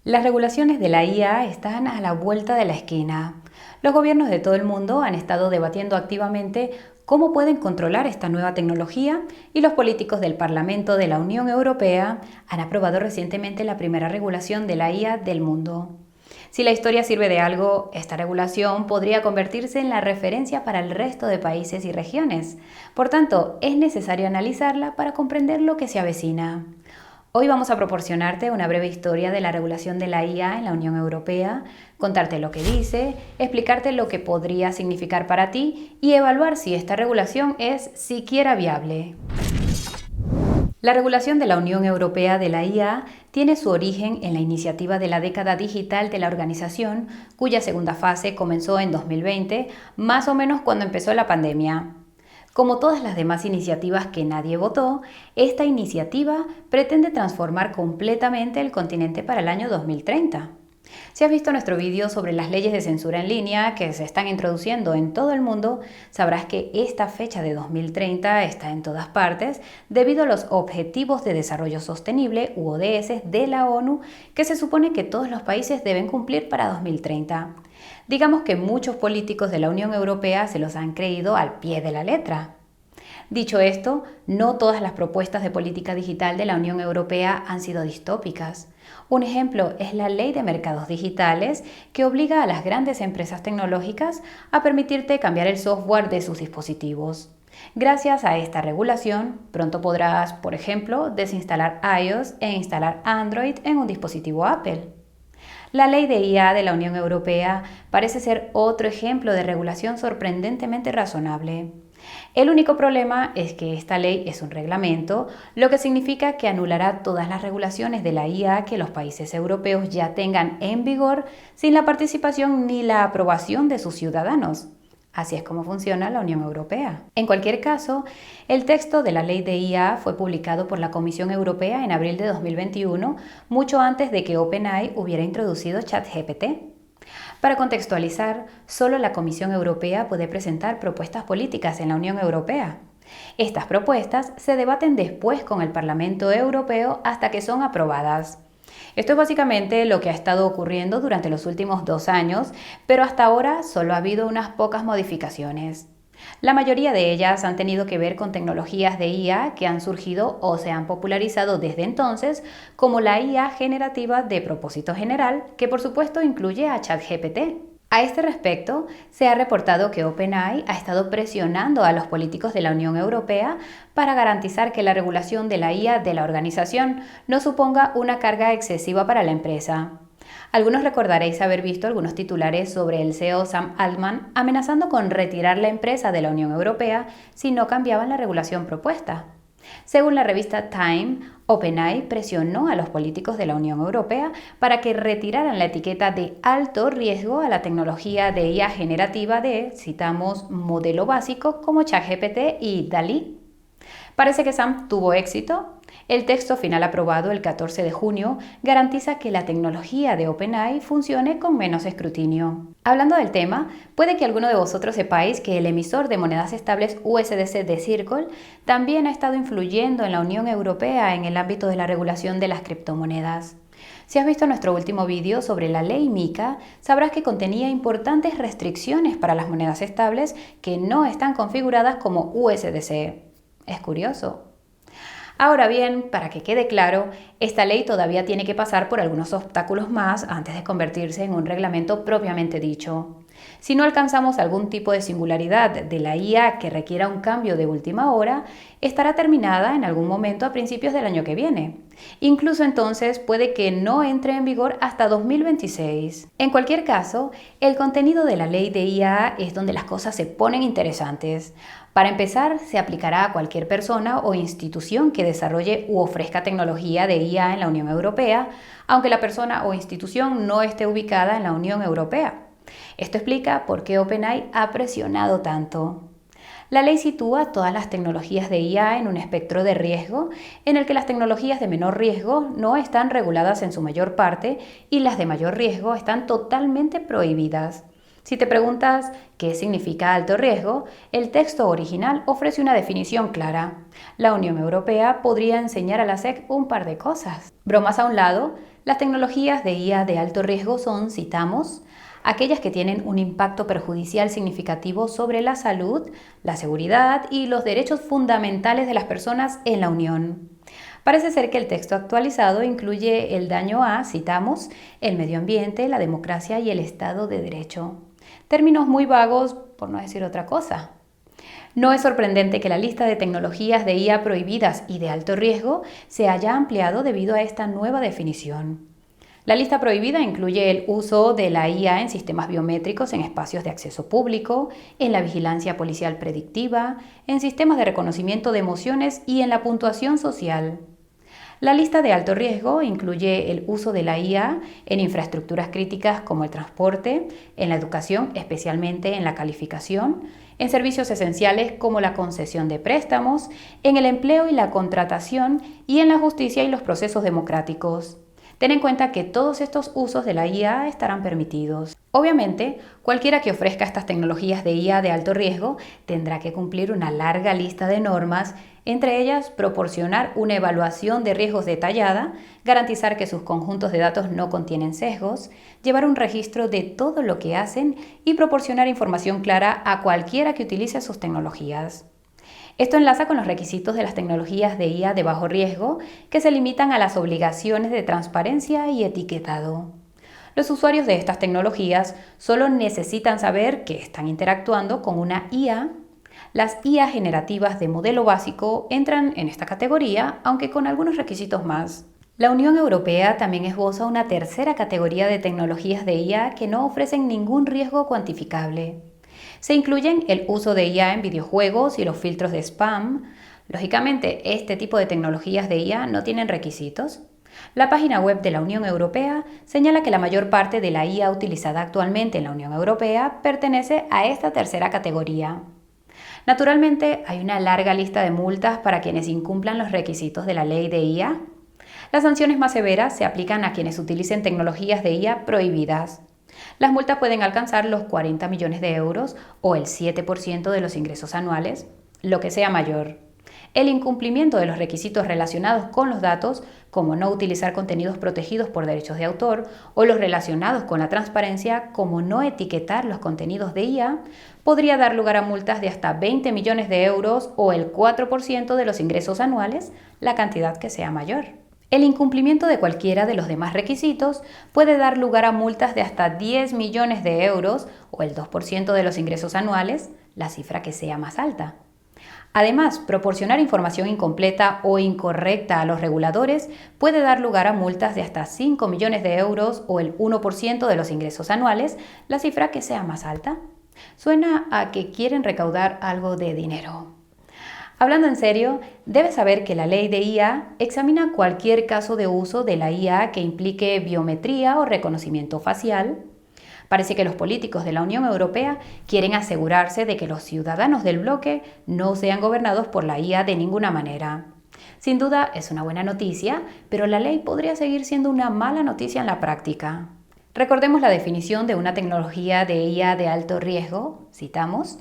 Las regulaciones de la IA están a la vuelta de la esquina. Los gobiernos de todo el mundo han estado debatiendo activamente cómo pueden controlar esta nueva tecnología y los políticos del Parlamento de la Unión Europea han aprobado recientemente la primera regulación de la IA del mundo. Si la historia sirve de algo, esta regulación podría convertirse en la referencia para el resto de países y regiones. Por tanto, es necesario analizarla para comprender lo que se avecina. Hoy vamos a proporcionarte una breve historia de la regulación de la IA en la Unión Europea, contarte lo que dice, explicarte lo que podría significar para ti y evaluar si esta regulación es siquiera viable. La regulación de la Unión Europea de la IA tiene su origen en la iniciativa de la década digital de la organización, cuya segunda fase comenzó en 2020, más o menos cuando empezó la pandemia. Como todas las demás iniciativas que nadie votó, esta iniciativa pretende transformar completamente el continente para el año 2030. Si has visto nuestro vídeo sobre las leyes de censura en línea que se están introduciendo en todo el mundo, sabrás que esta fecha de 2030 está en todas partes debido a los Objetivos de Desarrollo Sostenible u ODS de la ONU que se supone que todos los países deben cumplir para 2030. Digamos que muchos políticos de la Unión Europea se los han creído al pie de la letra. Dicho esto, no todas las propuestas de política digital de la Unión Europea han sido distópicas. Un ejemplo es la Ley de Mercados Digitales, que obliga a las grandes empresas tecnológicas a permitirte cambiar el software de sus dispositivos. Gracias a esta regulación, pronto podrás, por ejemplo, desinstalar iOS e instalar Android en un dispositivo Apple. La Ley de IA de la Unión Europea parece ser otro ejemplo de regulación sorprendentemente razonable. El único problema es que esta ley es un reglamento, lo que significa que anulará todas las regulaciones de la IA que los países europeos ya tengan en vigor sin la participación ni la aprobación de sus ciudadanos. Así es como funciona la Unión Europea. En cualquier caso, el texto de la ley de IA fue publicado por la Comisión Europea en abril de 2021, mucho antes de que OpenAI hubiera introducido ChatGPT. Para contextualizar, solo la Comisión Europea puede presentar propuestas políticas en la Unión Europea. Estas propuestas se debaten después con el Parlamento Europeo hasta que son aprobadas. Esto es básicamente lo que ha estado ocurriendo durante los últimos 2 años, pero hasta ahora solo ha habido unas pocas modificaciones. La mayoría de ellas han tenido que ver con tecnologías de IA que han surgido o se han popularizado desde entonces, como la IA generativa de propósito general, que por supuesto incluye a ChatGPT. A este respecto, se ha reportado que OpenAI ha estado presionando a los políticos de la Unión Europea para garantizar que la regulación de la IA de la organización no suponga una carga excesiva para la empresa. Algunos recordaréis haber visto algunos titulares sobre el CEO Sam Altman amenazando con retirar la empresa de la Unión Europea si no cambiaban la regulación propuesta. Según la revista Time, OpenAI presionó a los políticos de la Unión Europea para que retiraran la etiqueta de alto riesgo a la tecnología de IA generativa de, citamos, modelo básico como ChatGPT y DALL-E. Parece que Sam tuvo éxito. El texto final aprobado el 14 de junio garantiza que la tecnología de OpenAI funcione con menos escrutinio. Hablando del tema, puede que alguno de vosotros sepáis que el emisor de monedas estables USDC de Circle también ha estado influyendo en la Unión Europea en el ámbito de la regulación de las criptomonedas. Si has visto nuestro último vídeo sobre la ley MiCA, sabrás que contenía importantes restricciones para las monedas estables que no están configuradas como USDC. Es curioso. Ahora bien, para que quede claro, esta ley todavía tiene que pasar por algunos obstáculos más antes de convertirse en un reglamento propiamente dicho. Si no alcanzamos algún tipo de singularidad de la IA que requiera un cambio de última hora, estará terminada en algún momento a principios del año que viene. Incluso entonces puede que no entre en vigor hasta 2026. En cualquier caso, el contenido de la ley de IA es donde las cosas se ponen interesantes. Para empezar, se aplicará a cualquier persona o institución que desarrolle u ofrezca tecnología de IA en la Unión Europea, aunque la persona o institución no esté ubicada en la Unión Europea. Esto explica por qué OpenAI ha presionado tanto. La ley sitúa todas las tecnologías de IA en un espectro de riesgo en el que las tecnologías de menor riesgo no están reguladas en su mayor parte y las de mayor riesgo están totalmente prohibidas. Si te preguntas qué significa alto riesgo, el texto original ofrece una definición clara. La Unión Europea podría enseñar a la SEC un par de cosas. Bromas a un lado, Las tecnologías de IA de alto riesgo son, citamos, aquellas que tienen un impacto perjudicial significativo sobre la salud, la seguridad y los derechos fundamentales de las personas en la Unión. Parece ser que el texto actualizado incluye el daño a, citamos, el medio ambiente, la democracia y el Estado de Derecho. Términos muy vagos, por no decir otra cosa. No es sorprendente que la lista de tecnologías de IA prohibidas y de alto riesgo se haya ampliado debido a esta nueva definición. La lista prohibida incluye el uso de la IA en sistemas biométricos en espacios de acceso público, en la vigilancia policial predictiva, en sistemas de reconocimiento de emociones y en la puntuación social. La lista de alto riesgo incluye el uso de la IA en infraestructuras críticas como el transporte, en la educación, especialmente en la calificación, en servicios esenciales como la concesión de préstamos, en el empleo y la contratación y en la justicia y los procesos democráticos. Ten en cuenta que todos estos usos de la IA estarán permitidos. Obviamente, cualquiera que ofrezca estas tecnologías de IA de alto riesgo tendrá que cumplir una larga lista de normas, entre ellas proporcionar una evaluación de riesgos detallada, garantizar que sus conjuntos de datos no contienen sesgos, llevar un registro de todo lo que hacen y proporcionar información clara a cualquiera que utilice sus tecnologías. Esto enlaza con los requisitos de las tecnologías de IA de bajo riesgo, que se limitan a las obligaciones de transparencia y etiquetado. Los usuarios de estas tecnologías solo necesitan saber que están interactuando con una IA. Las IA generativas de modelo básico entran en esta categoría, aunque con algunos requisitos más. La Unión Europea también esboza una tercera categoría de tecnologías de IA que no ofrecen ningún riesgo cuantificable. Se incluyen el uso de IA en videojuegos y los filtros de spam. Lógicamente, este tipo de tecnologías de IA no tienen requisitos. La página web de la Unión Europea señala que la mayor parte de la IA utilizada actualmente en la Unión Europea pertenece a esta tercera categoría. Naturalmente, hay una larga lista de multas para quienes incumplan los requisitos de la ley de IA. Las sanciones más severas se aplican a quienes utilicen tecnologías de IA prohibidas. Las multas pueden alcanzar los 40 millones de euros o el 7% de los ingresos anuales, lo que sea mayor. El incumplimiento de los requisitos relacionados con los datos, como no utilizar contenidos protegidos por derechos de autor, o los relacionados con la transparencia, como no etiquetar los contenidos de IA, podría dar lugar a multas de hasta 20 millones de euros o el 4% de los ingresos anuales, la cantidad que sea mayor. El incumplimiento de cualquiera de los demás requisitos puede dar lugar a multas de hasta 10 millones de euros o el 2% de los ingresos anuales, la cifra que sea más alta. Además, proporcionar información incompleta o incorrecta a los reguladores puede dar lugar a multas de hasta 5 millones de euros o el 1% de los ingresos anuales, la cifra que sea más alta. Suena a que quieren recaudar algo de dinero. Hablando en serio, debes saber que la ley de IA examina cualquier caso de uso de la IA que implique biometría o reconocimiento facial. Parece que los políticos de la Unión Europea quieren asegurarse de que los ciudadanos del bloque no sean gobernados por la IA de ninguna manera. Sin duda es una buena noticia, pero la ley podría seguir siendo una mala noticia en la práctica. Recordemos la definición de una tecnología de IA de alto riesgo, citamos,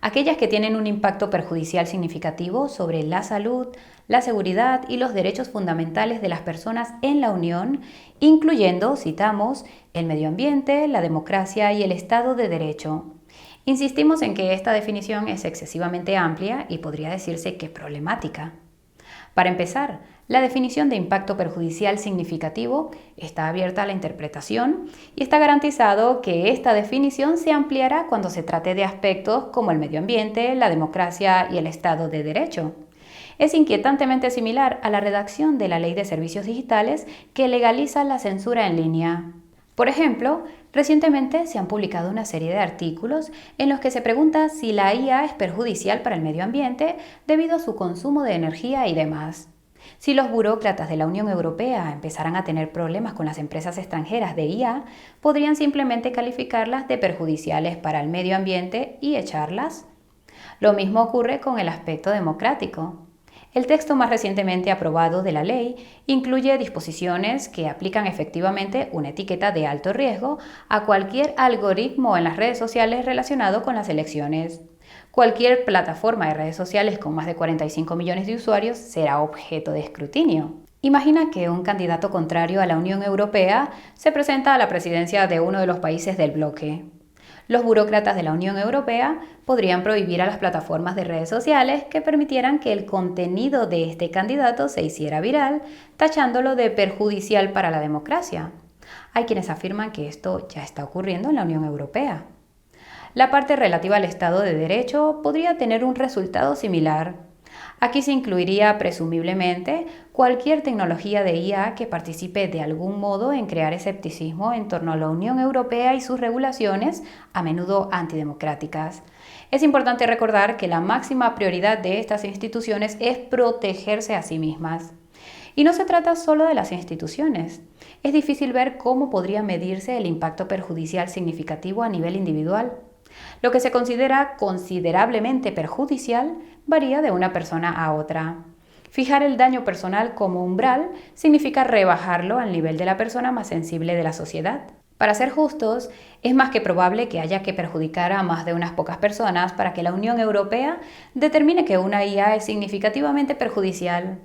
aquellas que tienen un impacto perjudicial significativo sobre la salud, la seguridad y los derechos fundamentales de las personas en la Unión, incluyendo, citamos, el medio ambiente, la democracia y el Estado de Derecho. Insistimos en que esta definición es excesivamente amplia y podría decirse que problemática. Para empezar, la definición de impacto perjudicial significativo está abierta a la interpretación y está garantizado que esta definición se ampliará cuando se trate de aspectos como el medio ambiente, la democracia y el Estado de Derecho. Es inquietantemente similar a la redacción de la Ley de Servicios Digitales que legaliza la censura en línea. Por ejemplo, recientemente se han publicado una serie de artículos en los que se pregunta si la IA es perjudicial para el medio ambiente debido a su consumo de energía y demás. Si los burócratas de la Unión Europea empezaran a tener problemas con las empresas extranjeras de IA, podrían simplemente calificarlas de perjudiciales para el medio ambiente y echarlas. Lo mismo ocurre con el aspecto democrático. El texto más recientemente aprobado de la ley incluye disposiciones que aplican efectivamente una etiqueta de alto riesgo a cualquier algoritmo en las redes sociales relacionado con las elecciones. Cualquier plataforma de redes sociales con más de 45 millones de usuarios será objeto de escrutinio. Imagina que un candidato contrario a la Unión Europea se presenta a la presidencia de uno de los países del bloque. Los burócratas de la Unión Europea podrían prohibir a las plataformas de redes sociales que permitieran que el contenido de este candidato se hiciera viral, tachándolo de perjudicial para la democracia. Hay quienes afirman que esto ya está ocurriendo en la Unión Europea. La parte relativa al Estado de Derecho podría tener un resultado similar. Aquí se incluiría presumiblemente cualquier tecnología de IA que participe de algún modo en crear escepticismo en torno a la Unión Europea y sus regulaciones, a menudo antidemocráticas. Es importante recordar que la máxima prioridad de estas instituciones es protegerse a sí mismas. Y no se trata solo de las instituciones. Es difícil ver cómo podría medirse el impacto perjudicial significativo a nivel individual. Lo que se considera considerablemente perjudicial varía de una persona a otra. Fijar el daño personal como umbral significa rebajarlo al nivel de la persona más sensible de la sociedad. Para ser justos, es más que probable que haya que perjudicar a más de unas pocas personas para que la Unión Europea determine que una IA es significativamente perjudicial.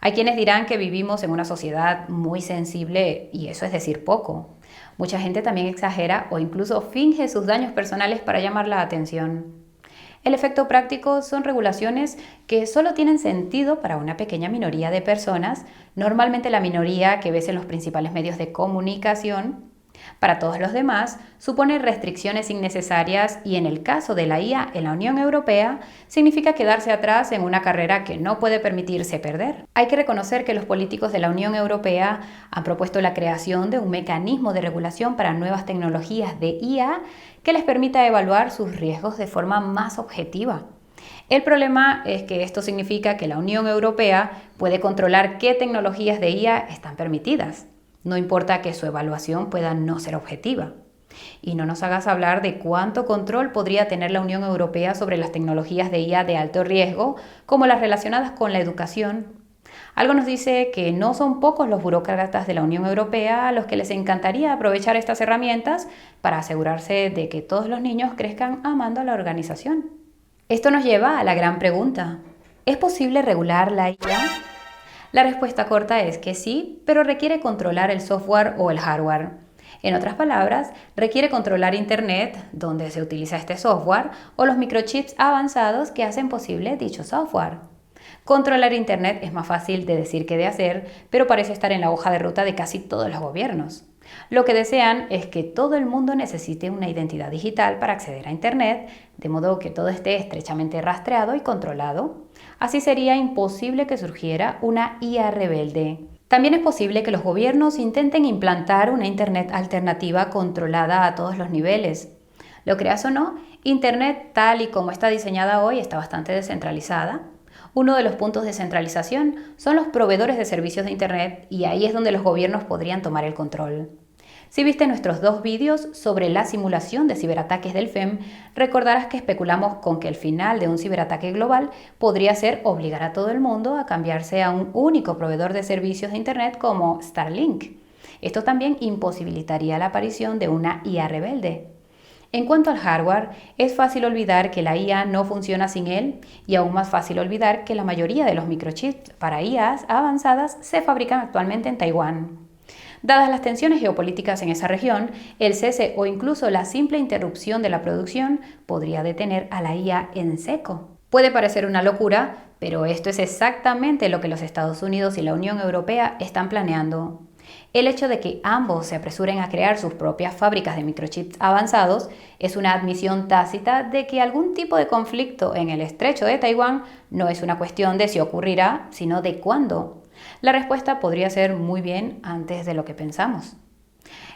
Hay quienes dirán que vivimos en una sociedad muy sensible y eso es decir poco. Mucha gente también exagera o incluso finge sus daños personales para llamar la atención. El efecto práctico son regulaciones que solo tienen sentido para una pequeña minoría de personas, normalmente la minoría que ves en los principales medios de comunicación. Para todos los demás, supone restricciones innecesarias y en el caso de la IA en la Unión Europea, significa quedarse atrás en una carrera que no puede permitirse perder. Hay que reconocer que los políticos de la Unión Europea han propuesto la creación de un mecanismo de regulación para nuevas tecnologías de IA que les permita evaluar sus riesgos de forma más objetiva. El problema es que esto significa que la Unión Europea puede controlar qué tecnologías de IA están permitidas. No importa que su evaluación pueda no ser objetiva. Y no nos hagas hablar de cuánto control podría tener la Unión Europea sobre las tecnologías de IA de alto riesgo, como las relacionadas con la educación. Algo nos dice que no son pocos los burócratas de la Unión Europea a los que les encantaría aprovechar estas herramientas para asegurarse de que todos los niños crezcan amando a la organización. Esto nos lleva a la gran pregunta: ¿es posible regular la IA? La respuesta corta es que sí, pero requiere controlar el software o el hardware. En otras palabras, requiere controlar Internet, donde se utiliza este software, o los microchips avanzados que hacen posible dicho software. Controlar Internet es más fácil de decir que de hacer, pero parece estar en la hoja de ruta de casi todos los gobiernos. Lo que desean es que todo el mundo necesite una identidad digital para acceder a Internet, de modo que todo esté estrechamente rastreado y controlado. Así sería imposible que surgiera una IA rebelde. También es posible que los gobiernos intenten implantar una Internet alternativa controlada a todos los niveles. Lo creas o no, Internet tal y como está diseñada hoy está bastante descentralizada. Uno de los puntos de centralización son los proveedores de servicios de Internet y ahí es donde los gobiernos podrían tomar el control. Si viste nuestros 2 vídeos sobre la simulación de ciberataques del FEM, recordarás que especulamos con que el final de un ciberataque global podría ser obligar a todo el mundo a cambiarse a un único proveedor de servicios de Internet como Starlink. Esto también imposibilitaría la aparición de una IA rebelde. En cuanto al hardware, es fácil olvidar que la IA no funciona sin él y aún más fácil olvidar que la mayoría de los microchips para IAs avanzadas se fabrican actualmente en Taiwán. Dadas las tensiones geopolíticas en esa región, el cese o incluso la simple interrupción de la producción podría detener a la IA en seco. Puede parecer una locura, pero esto es exactamente lo que los Estados Unidos y la Unión Europea están planeando. El hecho de que ambos se apresuren a crear sus propias fábricas de microchips avanzados es una admisión tácita de que algún tipo de conflicto en el estrecho de Taiwán no es una cuestión de si ocurrirá, sino de cuándo. La respuesta podría ser muy bien antes de lo que pensamos.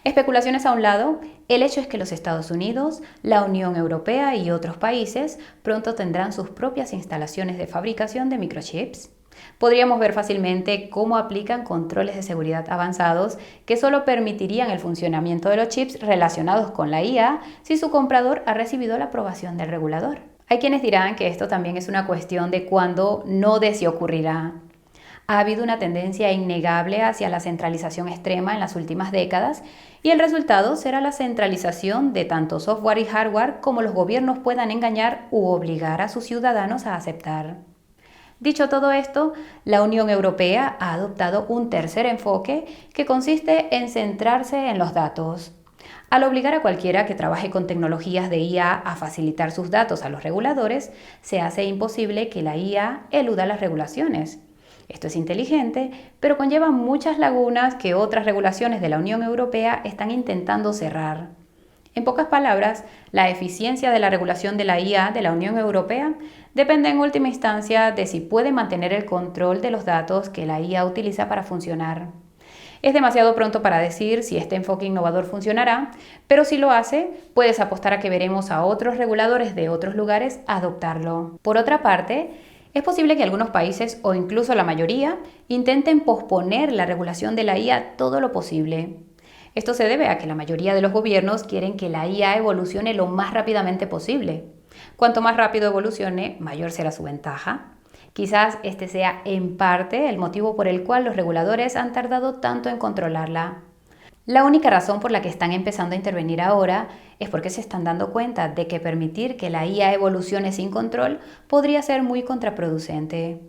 Especulaciones a un lado, el hecho es que los Estados Unidos, la Unión Europea y otros países pronto tendrán sus propias instalaciones de fabricación de microchips. Podríamos ver fácilmente cómo aplican controles de seguridad avanzados que solo permitirían el funcionamiento de los chips relacionados con la IA si su comprador ha recibido la aprobación del regulador. Hay quienes dirán que esto también es una cuestión de cuándo, no de si ocurrirá. Ha habido una tendencia innegable hacia la centralización extrema en las últimas décadas y el resultado será la centralización de tanto software y hardware como los gobiernos puedan engañar u obligar a sus ciudadanos a aceptar. Dicho todo esto, la Unión Europea ha adoptado un tercer enfoque que consiste en centrarse en los datos. Al obligar a cualquiera que trabaje con tecnologías de IA a facilitar sus datos a los reguladores, se hace imposible que la IA eluda las regulaciones. Esto es inteligente, pero conlleva muchas lagunas que otras regulaciones de la Unión Europea están intentando cerrar. En pocas palabras, la eficiencia de la regulación de la IA de la Unión Europea depende en última instancia de si puede mantener el control de los datos que la IA utiliza para funcionar. Es demasiado pronto para decir si este enfoque innovador funcionará, pero si lo hace, puedes apostar a que veremos a otros reguladores de otros lugares adoptarlo. Por otra parte, es posible que algunos países, o incluso la mayoría, intenten posponer la regulación de la IA todo lo posible. Esto se debe a que la mayoría de los gobiernos quieren que la IA evolucione lo más rápidamente posible. Cuanto más rápido evolucione, mayor será su ventaja. Quizás este sea en parte el motivo por el cual los reguladores han tardado tanto en controlarla. La única razón por la que están empezando a intervenir ahora es porque se están dando cuenta de que permitir que la IA evolucione sin control podría ser muy contraproducente.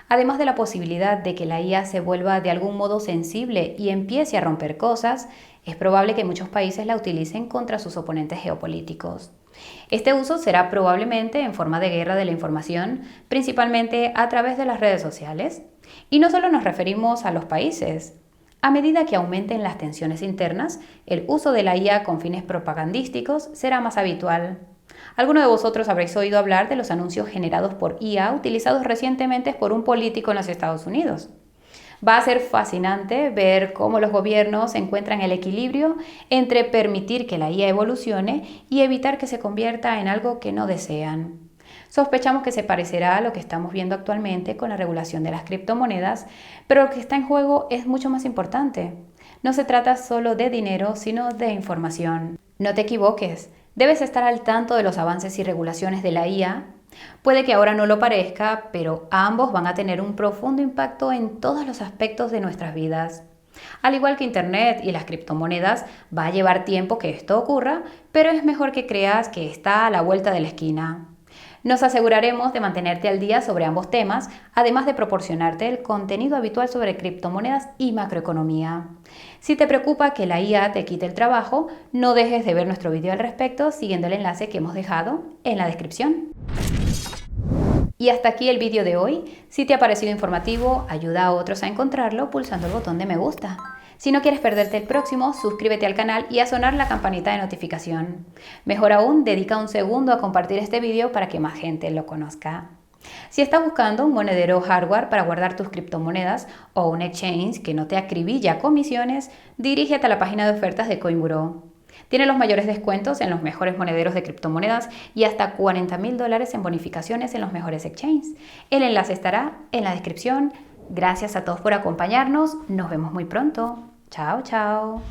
Además de la posibilidad de que la IA se vuelva de algún modo sensible y empiece a romper cosas, es probable que muchos países la utilicen contra sus oponentes geopolíticos. Este uso será probablemente en forma de guerra de la información, principalmente a través de las redes sociales. Y no solo nos referimos a los países. A medida que aumenten las tensiones internas, el uso de la IA con fines propagandísticos será más habitual. Alguno de vosotros habréis oído hablar de los anuncios generados por IA utilizados recientemente por un político en los Estados Unidos. Va a ser fascinante ver cómo los gobiernos encuentran el equilibrio entre permitir que la IA evolucione y evitar que se convierta en algo que no desean. Sospechamos que se parecerá a lo que estamos viendo actualmente con la regulación de las criptomonedas, pero lo que está en juego es mucho más importante. No se trata solo de dinero, sino de información. No te equivoques, debes estar al tanto de los avances y regulaciones de la IA. Puede que ahora no lo parezca, pero ambos van a tener un profundo impacto en todos los aspectos de nuestras vidas. Al igual que Internet y las criptomonedas, va a llevar tiempo que esto ocurra, pero es mejor que creas que está a la vuelta de la esquina. Nos aseguraremos de mantenerte al día sobre ambos temas, además de proporcionarte el contenido habitual sobre criptomonedas y macroeconomía. Si te preocupa que la IA te quite el trabajo, no dejes de ver nuestro video al respecto siguiendo el enlace que hemos dejado en la descripción. Y hasta aquí el vídeo de hoy. Si te ha parecido informativo, ayuda a otros a encontrarlo pulsando el botón de me gusta. Si no quieres perderte el próximo, suscríbete al canal y a sonar la campanita de notificación. Mejor aún, dedica un segundo a compartir este vídeo para que más gente lo conozca. Si estás buscando un monedero hardware para guardar tus criptomonedas o un exchange que no te acribilla a comisiones, dirígete a la página de ofertas de CoinGurú. Tiene los mayores descuentos en los mejores monederos de criptomonedas y hasta $40,000 en bonificaciones en los mejores exchanges. El enlace estará en la descripción. Gracias a todos por acompañarnos. Nos vemos muy pronto. Chao, chao.